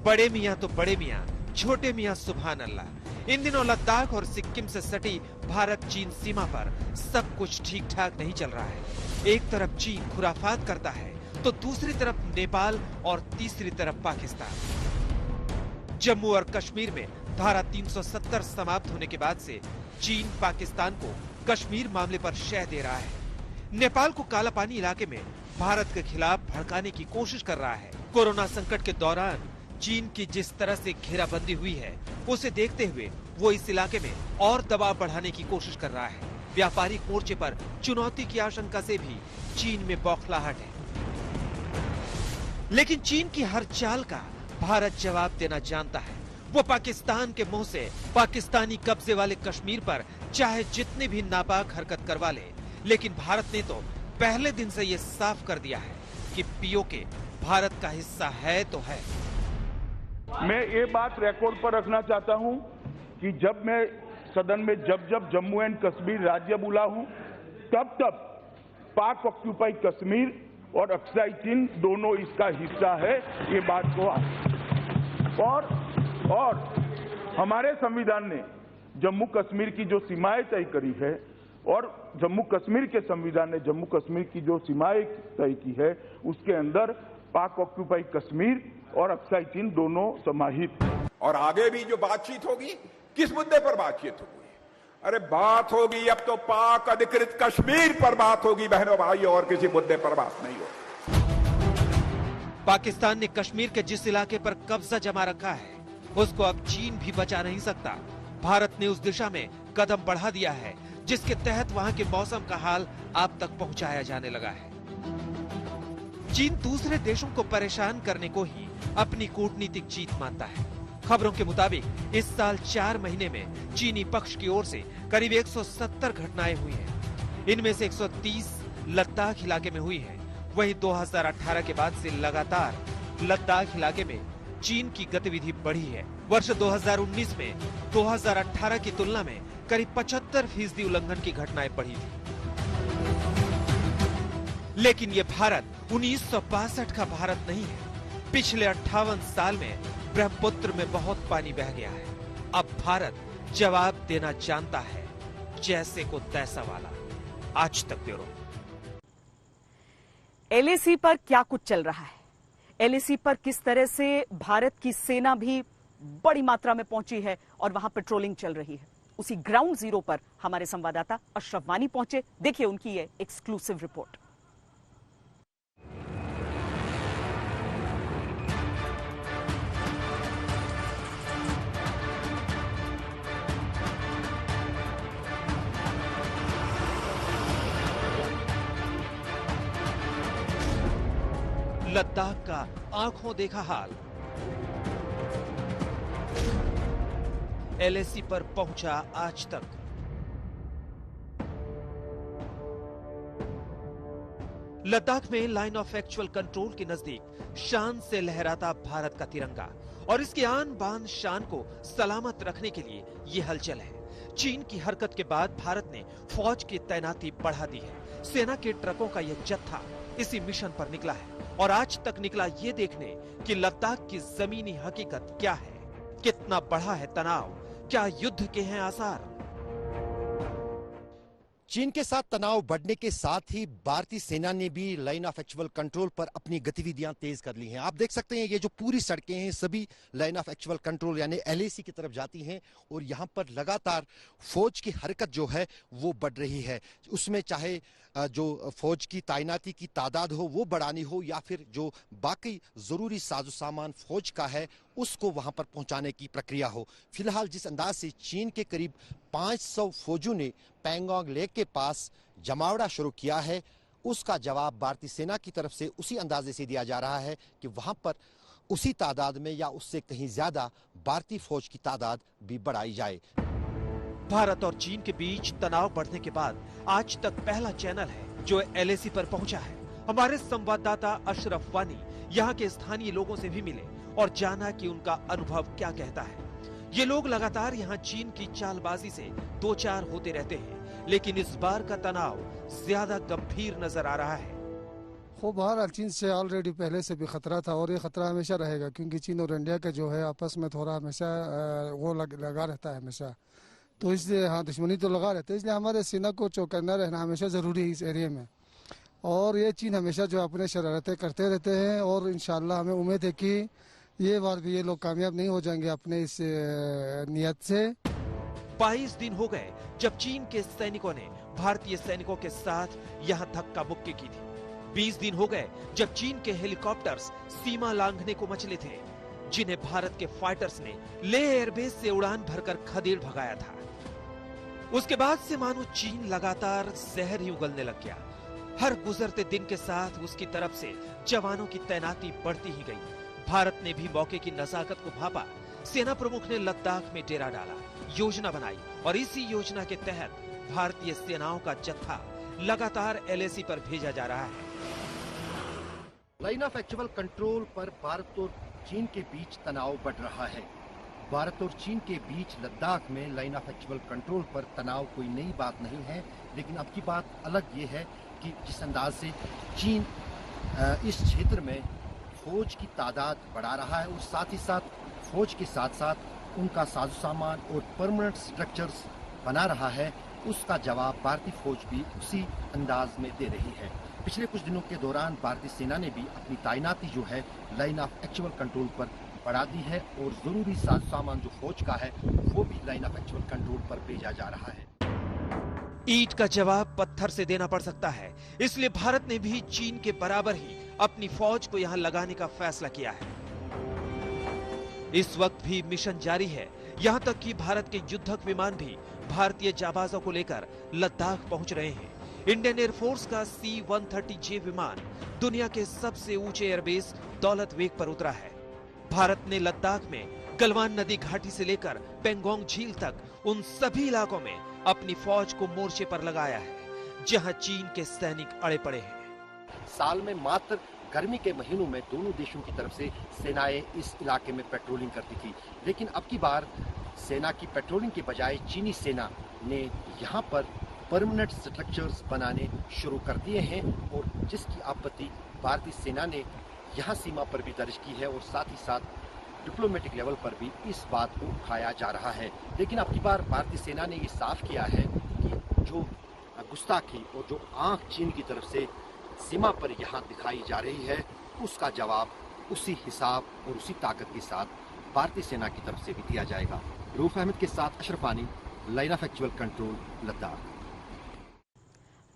बड़े मियाँ तो बड़े मियाँ, छोटे मियाँ सुभान अल्लाह। इन दिनों लद्दाख और सिक्किम से सटी भारत चीन सीमा पर सब कुछ ठीक ठाक नहीं चल रहा है। एक तरफ चीन खुराफात करता है तो दूसरी तरफ नेपाल और तीसरी तरफ पाकिस्तान। जम्मू और कश्मीर में धारा 370 समाप्त होने के बाद से चीन पाकिस्तान को कश्मीर मामले पर शह दे रहा है। नेपाल को काला पानी इलाके में भारत के खिलाफ भड़काने की कोशिश कर रहा है। कोरोना संकट के दौरान चीन की जिस तरह से घेराबंदी हुई है, उसे देखते हुए वो इस इलाके में और दबाव बढ़ाने की कोशिश कर रहा है। व्यापारिक मोर्चे पर चुनौती की आशंका से भी चीन में बौखलाहट है। लेकिन चीन की हर चाल का भारत जवाब देना जानता है। वो पाकिस्तान के मुंह से पाकिस्तानी कब्जे वाले कश्मीर पर चाहे जितनी भी नापाक हरकत करवा ले, लेकिन भारत ने तो पहले दिन से ये साफ कर दिया है कि पीओके भारत का हिस्सा है तो है। मैं ये बात रिकॉर्ड पर रखना चाहता हूं कि जब मैं सदन में जब जम्मू एंड कश्मीर राज्य बोला हूं तब पाक ऑक्यूपाई कश्मीर और अक्साई चीन दोनों इसका हिस्सा है, ये बात को और हमारे संविधान ने जम्मू कश्मीर की जो सीमाएं तय करी है और जम्मू कश्मीर के संविधान ने जम्मू कश्मीर की जो सीमाएं तय की है उसके अंदर पाक ऑक्यूपाई कश्मीर और अक्साई चीन दोनों समाहित। और आगे भी जो बातचीत होगी, किस मुद्दे पर बातचीत होगी? अरे बात होगी अब तो पाक अधिकृत कश्मीर पर बात होगी बहनों भाइयों, और किसी मुद्दे पर बात नहीं होगी। पाकिस्तान ने कश्मीर के जिस इलाके पर कब्जा जमा रखा है उसको अब चीन भी बचा नहीं सकता। भारत ने उस दिशा में कदम बढ़ा दिया है जिसके तहत वहां के मौसम का हाल आप तक पहुंचाया जाने लगा है। चीन दूसरे देशों को परेशान करने को ही अपनी कूटनीतिक जीत मानता है। खबरों के मुताबिक इस साल 4 महीने में चीनी पक्ष की ओर से करीब 170 घटनाएं हुई हैं। इनमें से 130 लद्दाख इलाके में हुई हैं। वहीं 2018 के बाद से लगातार लद्दाख इलाके में चीन की गतिविधि बढ़ी है। वर्ष 2019 में 2018 की तुलना में करीब 75% उल्लंघन की घटनाएं बढ़ी थी। लेकिन ये भारत 1962 का भारत नहीं है। पिछले 58 साल में ब्रह्मपुत्र में बहुत पानी बह गया है। अब भारत जवाब देना जानता है, जैसे को तैसा वाला। आज तक ब्यूरो। एलएसी पर क्या कुछ चल रहा है, एलएसी पर किस तरह से भारत की सेना भी बड़ी मात्रा में पहुंची है और वहां पेट्रोलिंग चल रही है, उसी ग्राउंड जीरो पर हमारे संवाददाता अशरफ वानी पहुंचे। देखिए उनकी ये एक्सक्लूसिव रिपोर्ट। लद्दाख का आंखों देखा हाल। एलएसी पर पहुंचा आज तक। लद्दाख में लाइन ऑफ एक्चुअल कंट्रोल के नजदीक शान से लहराता भारत का तिरंगा और इसकी आन बान शान को सलामत रखने के लिए ये हलचल है। चीन की हरकत के बाद भारत ने फौज की तैनाती बढ़ा दी है। सेना के ट्रकों का यह जत्था इसी मिशन पर निकला है और आज तक निकला ये देखने कि लद्दाख की जमीनी हकीकत क्या है, कितना बढ़ा है तनाव, क्या युद्ध के हैं आसार। चीन के साथ तनाव बढ़ने के साथ ही भारतीय सेना ने भी लाइन ऑफ एक्चुअल कंट्रोल पर अपनी गतिविधियां तेज कर ली हैं। आप देख सकते हैं ये जो पूरी सड़कें हैं सभी लाइन ऑफ एक्चुअल कंट्रोल यानी एलएसी की तरफ जाती हैं और यहां पर लगातार फौज की हरकत जो है वो बढ़ रही है। उसमें चाहे जो फौज की तैनाती की तादाद हो वो बढ़ानी हो या फिर जो बाकी जरूरी साजो सामान फौज का है उसको वहां पर पहुंचाने की प्रक्रिया हो। फिलहाल जिस अंदाज से चीन के करीब 500 फौजियों ने पैंगोंग लेक के पास जमावड़ा शुरू किया है, उसका जवाब भारतीय सेना की तरफ से उसी अंदाजे से दिया जा रहा है कि वहां पर उसी तादाद में या उससे कहीं ज्यादा भारतीय फौज की तादाद भी बढ़ाई जाए। भारत और चीन के बीच तनाव बढ़ने के बाद आज तक पहला चैनल है जो एलएसी पर पहुंचा है। हमारे संवाददाता अशरफ वानी यहाँ के स्थानीय लोगों से भी मिले और जाना कि उनका अनुभव क्या कहता है। ये लोग लगातार यहाँ चीन की चालबाजी से दो चार होते रहते हैं, लेकिन इस बार का तनाव ज्यादा गंभीर नजर आ रहा है। बहरहाल चीन से ऑलरेडी पहले से भी खतरा था और ये खतरा हमेशा रहेगा, क्योंकि चीन और इंडिया का जो है आपस में थोड़ा हमेशा वो लगा रहता है हमेशा, तो इसलिए हाँ दुश्मनी तो लगा रहता है। इसलिए हमारे सेना को चौकन्ना रहना हमेशा ज़रूरी है इस एरिया में। और ये चीन हमेशा जो अपने शरारतें करते रहते हैं और इंशाल्लाह हमें उम्मीद है कि ये बार भी ये लोग कामयाब नहीं हो जाएंगे अपने इस नियत से। 22 दिन हो गए जब चीन के सैनिकों ने भारतीय सैनिकों के साथ यहाँ धक्का मुक्की की थी। 20 दिन हो गए जब चीन के हेलीकॉप्टर्स सीमा लांघने को मचले थे, जिन्हें भारत के फाइटर्स ने लेह एयरबेस से उड़ान भरकर खदेड़ भगाया था। उसके बाद से मानो चीन लगातार जहर ही उगलने लग गया। हर गुजरते दिन के साथ उसकी तरफ से जवानों की तैनाती बढ़ती ही गई। भारत ने भी मौके की नजाकत को भापा। सेना प्रमुख ने लद्दाख में डेरा डाला, योजना बनाई और इसी योजना के तहत भारतीय सेनाओं का जत्था लगातार एलएसी पर भेजा जा रहा है। लाइन ऑफ एक्चुअल कंट्रोल पर भारत और चीन के बीच तनाव बढ़ रहा है। भारत और चीन के बीच लद्दाख में लाइन ऑफ एक्चुअल कंट्रोल पर तनाव कोई नई बात नहीं है, लेकिन अब की बात अलग ये है कि जिस अंदाज से चीन इस क्षेत्र में फौज की तादाद बढ़ा रहा है और साथ ही साथ फौज के साथ साथ उनका साजो सामान और परमानेंट स्ट्रक्चर्स बना रहा है, उसका जवाब भारतीय फौज भी उसी अंदाज में दे रही है। पिछले कुछ दिनों के दौरान भारतीय सेना ने भी अपनी तैनाती जो है लाइन ऑफ एक्चुअल कंट्रोल पर बढ़ा दी है और जरूरी साजो सामान जो फौज का है वो भी लाइन ऑफ एक्चुअल कंट्रोल पर भेजा जा रहा है। ईंट का जवाब पत्थर से देना पड़ सकता है, इसलिए भारत ने भी चीन के बराबर ही अपनी फौज को यहां लगाने का फैसला किया है। इस वक्त भी मिशन जारी है, यहां तक कि भारत के युद्धक विमान भी भारतीय जाबाजों को लेकर लद्दाख पहुंच रहे हैं। इंडियन एयरफोर्स का C-130J विमान दुनिया के सबसे ऊंचे एयरबेस दौलत बेग पर उतरा है। भारत ने लद्दाख में गलवान नदी घाटी से लेकर पेंगोंग झील तक उन सभी इलाकों में अपनी फौज को मोर्चे पर लगाया है, जहां चीन के सैनिक अड़े पड़े हैं। साल में मात्र गर्मी के महीनों में दोनों देशों की तरफ से सेनाएं इस इलाके में पेट्रोलिंग करती थी, लेकिन अब की बार सेना की पेट्रोलिंग के बजाय चीनी सेना ने यहाँ पर परमानेंट स्ट्रक्चर्स बनाने शुरू कर दिए हैं और जिसकी आपत्ति भारतीय सेना ने यहाँ सीमा पर भी दर्ज की है और साथ ही साथ डिप्लोमेटिक लेवल पर भी इस बात को उठाया जा रहा है। लेकिन अब की बार भारतीय सेना ने ये साफ किया है कि जो गुस्ताखी और जो आंख चीन की तरफ से सीमा पर यहाँ दिखाई जा रही है, उसका जवाब उसी हिसाब और उसी ताकत के साथ भारतीय सेना की तरफ से भी दिया जाएगा। रूफ अहमद के साथ अशरफ आनी, line of actual control, Ladakh.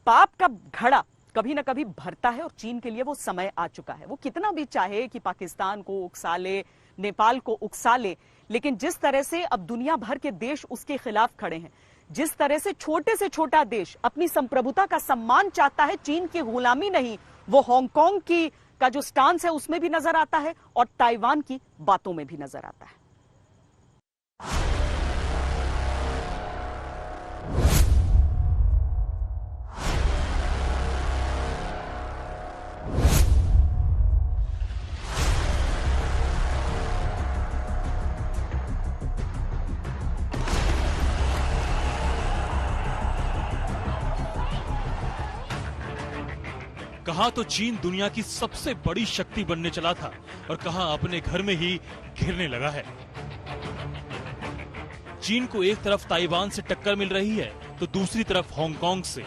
पाप का घड़ा कभी न कभी भरता है और चीन के लिए वो समय आ चुका है। वो कितना भी चाहे कि पाकिस्तान को उकसा ले, नेपाल को उकसा ले, लेकिन जिस तरह से अब दुनिया भर के देश उसके खिलाफ खड़े हैं, जिस तरह से छोटे से छोटा देश अपनी संप्रभुता का सम्मान चाहता है, चीन की गुलामी नहीं, वो हांगकांग की का जो स्टांस है उसमें भी नजर आता है और ताइवान की बातों में भी नजर आता है। कहा तो चीन दुनिया की सबसे बड़ी शक्ति बनने चला था और कहा अपने घर में ही घिरने लगा है। चीन को एक तरफ ताइवान से टक्कर मिल रही है तो दूसरी तरफ हांगकांग से।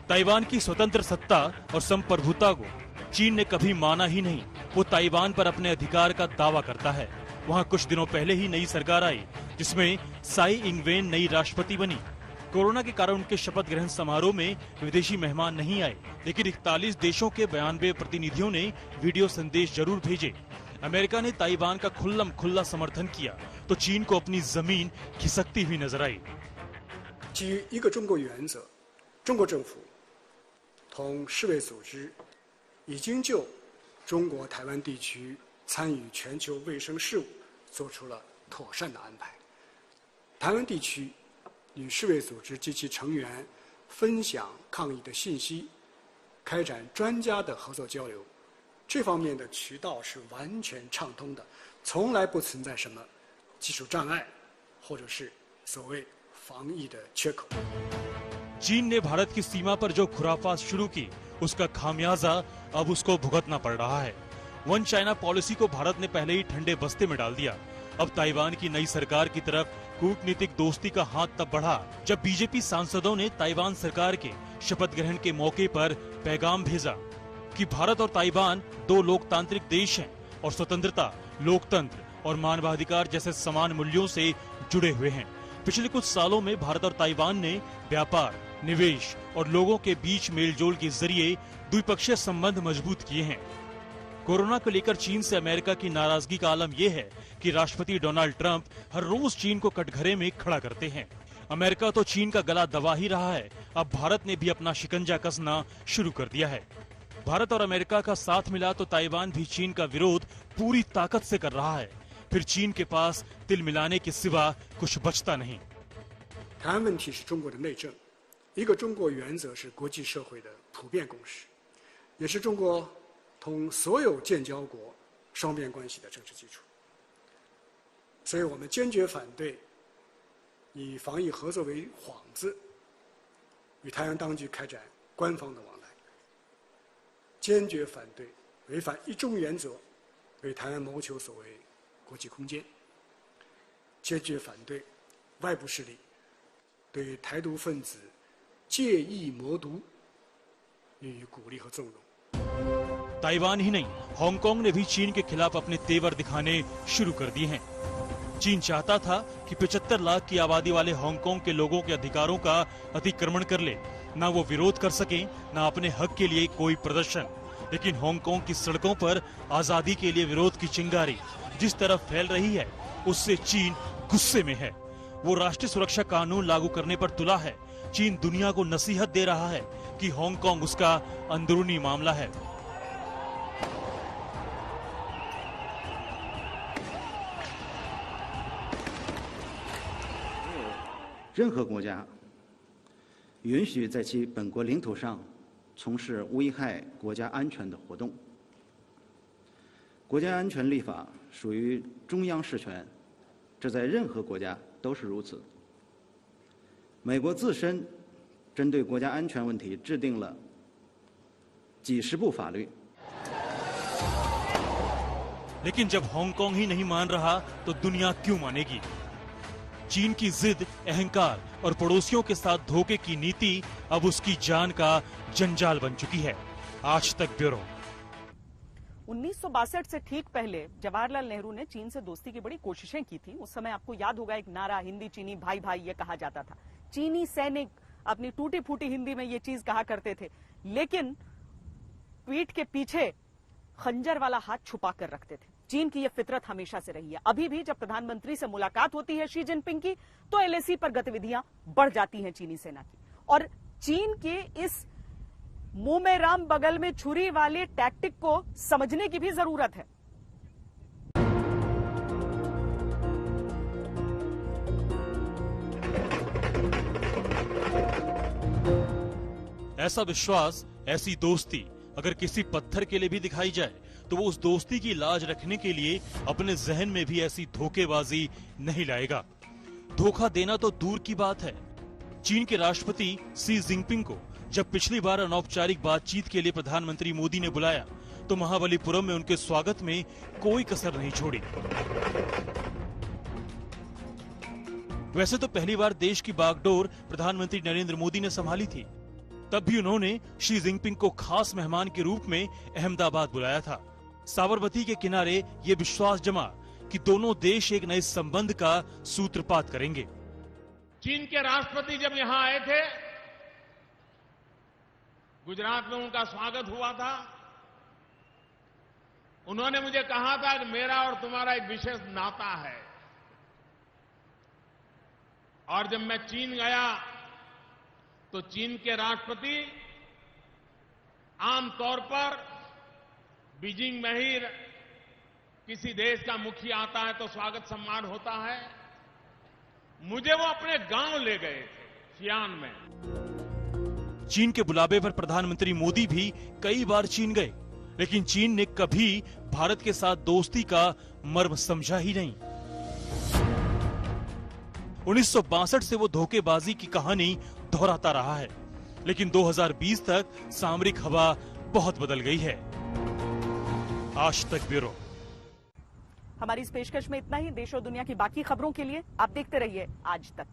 ताइवान की स्वतंत्र सत्ता और संप्रभुता को चीन ने कभी माना ही नहीं। वो ताइवान पर अपने अधिकार का दावा करता है। वहां कुछ दिनों पहले ही नई सरकार आई जिसमें साई इंगवेन नई राष्ट्रपति बनी। कोरोना के कारण उनके शपथ ग्रहण समारोह में विदेशी मेहमान नहीं आए, लेकिन 41 देशों के 92 प्रतिनिधियों ने वीडियो संदेश जरूर भेजे। अमेरिका ने ताइवान का खुल्लम खुल्ला समर्थन किया तो चीन को अपनी जमीन खिसकती हुई नजर आई। 基于一个中国原则，中国政府同世卫组织已经就中国台湾地区参与全球卫生事务做出了妥善的安排。台湾地区与世卫组织及其成员分享抗疫的信息，开展专家的合作交流，这方面的渠道是完全畅通的，从来不存在什么技术障碍，或者是所谓防疫的缺口。 चीन ने भारत की सीमा पर जो खुराफात शुरू की, उसका खामियाजा अब उसको भुगतना पड़ रहा है। वन चाइना पॉलिसी को भारत ने पहले ही ठंडे बस्ते में डाल दिया। अब ताइवान की नई सरकार की तरफ कूटनीतिक दोस्ती का हाथ तब बढ़ा जब बीजेपी सांसदों ने ताइवान सरकार के शपथ ग्रहण के मौके पर पैगाम भेजा कि भारत और ताइवान दो लोकतांत्रिक देश हैं और स्वतंत्रता, लोकतंत्र और मानवाधिकार जैसे समान मूल्यों से जुड़े हुए हैं। पिछले कुछ सालों में भारत और ताइवान ने व्यापार, निवेश और लोगों के बीच मेलजोल के जरिए द्विपक्षीय संबंध मजबूत किए हैं। कोरोना को लेकर चीन से अमेरिका की नाराजगी का आलम यह है कि राष्ट्रपति डोनाल्ड ट्रंप हर रोज चीन को कटघरे में खड़ा करते हैं। अमेरिका तो चीन का गला दबा ही रहा है, अब भारत ने भी अपना शिकंजा कसना शुरू कर दिया है। भारत और अमेरिका का साथ मिला तो ताइवान भी चीन का विरोध पूरी ताकत से कर रहा है। फिर चीन के पास तिल मिलाने के सिवा कुछ बचता नहीं। 台湾问题是中国的内政，一个中国原则是国际社会的普遍共识，也是中国同所有建交国双边关系的政治基础。所以我们坚决反对以防疫合作为幌子，与台湾当局开展官方的往来，坚决反对违反一中原则为台湾谋求所谓国际空间，坚决反对外部势力对台独分子借意谋独予以鼓励和纵容。ताइवान ही नहीं, हांगकांग ने भी चीन के खिलाफ अपने तेवर दिखाने शुरू कर दिए हैं। चीन चाहता था कि 75 लाख की आबादी वाले हांगकांग के लोगों के अधिकारों का अतिक्रमण कर ले, ना वो विरोध कर सकें, ना अपने हक के लिए कोई प्रदर्शन। लेकिन हांगकांग की सड़कों पर आजादी के लिए विरोध की चिंगारी जिस तरफ फैल रही है, उससे चीन गुस्से में है। वो राष्ट्रीय सुरक्षा कानून लागू करने पर तुला है। चीन दुनिया को नसीहत दे रहा है कि हांगकांग उसका अंदरूनी मामला है। 任何国家允许在其本国领土上从事危害国家安全的活动。国家安全立法属于中央事权，这在任何国家都是如此。美国自身针对国家安全问题制定了几十部法律。 लेकिन जब हांगकांग ही नहीं मान रहा तो दुनिया क्यों मानेगी? चीन की जिद, अहंकार और पड़ोसियों के साथ धोखे की नीति अब उसकी जान का जंजाल बन चुकी है। आज तक ब्यूरो। 1962 से ठीक पहले जवाहरलाल नेहरू ने चीन से दोस्ती की बड़ी कोशिशें की थी। उस समय आपको याद होगा एक नारा हिंदी चीनी भाई भाई ये कहा जाता था। चीनी सैनिक अपनी टूटी फूटी हिंदी में ये चीज कहा करते थे, लेकिन पीठ के पीछे खंजर वाला हाथ छुपा कर रखते थे। चीन की यह फितरत हमेशा से रही है। अभी भी जब प्रधानमंत्री से मुलाकात होती है शी जिनपिंग की, तो एलएसी पर गतिविधियां बढ़ जाती हैं चीनी सेना की। और चीन के इस मुंह में राम बगल में छुरी वाले टैक्टिक को समझने की भी जरूरत है। ऐसा विश्वास, ऐसी दोस्ती अगर किसी पत्थर के लिए भी दिखाई जाए तो वो उस दोस्ती की लाज रखने के लिए अपने जहन में भी ऐसी धोखेबाजी नहीं लाएगा। धोखा देना तो दूर की बात है। चीन के राष्ट्रपति शी जिनपिंग को जब पिछली बार अनौपचारिक बातचीत के लिए प्रधानमंत्री मोदी ने बुलाया तो महाबलीपुरम में उनके स्वागत में कोई कसर नहीं छोड़ी। वैसे तो पहली बार देश की बागडोर प्रधानमंत्री नरेंद्र मोदी ने संभाली थी। तब भी उन्होंने शी जिनपिंग को खास मेहमान के रूप में अहमदाबाद बुलाया था। साबरमती के किनारे ये विश्वास जमा कि दोनों देश एक नए संबंध का सूत्रपात करेंगे। चीन के राष्ट्रपति जब यहां आए थे, गुजरात में उनका स्वागत हुआ था। उन्होंने मुझे कहा था कि मेरा और तुम्हारा एक विशेष नाता है। और जब मैं चीन गया तो चीन के राष्ट्रपति आमतौर पर बीजिंग में ही किसी देश का मुखिया आता है तो स्वागत सम्मान होता है। मुझे वो अपने गांव ले गए थे, शियान में। चीन के बुलावे पर प्रधानमंत्री मोदी भी कई बार चीन गए, लेकिन चीन ने कभी भारत के साथ दोस्ती का मर्म समझा ही नहीं। 1962 से वो धोखेबाजी की कहानी दोहराता रहा है, लेकिन 2020 तक सामरिक हवा बहुत बदल गई है। आज तक ब्यूरो। हमारी इस पेशकश में इतना ही। देश और दुनिया की बाकी खबरों के लिए आप देखते रहिए आज तक।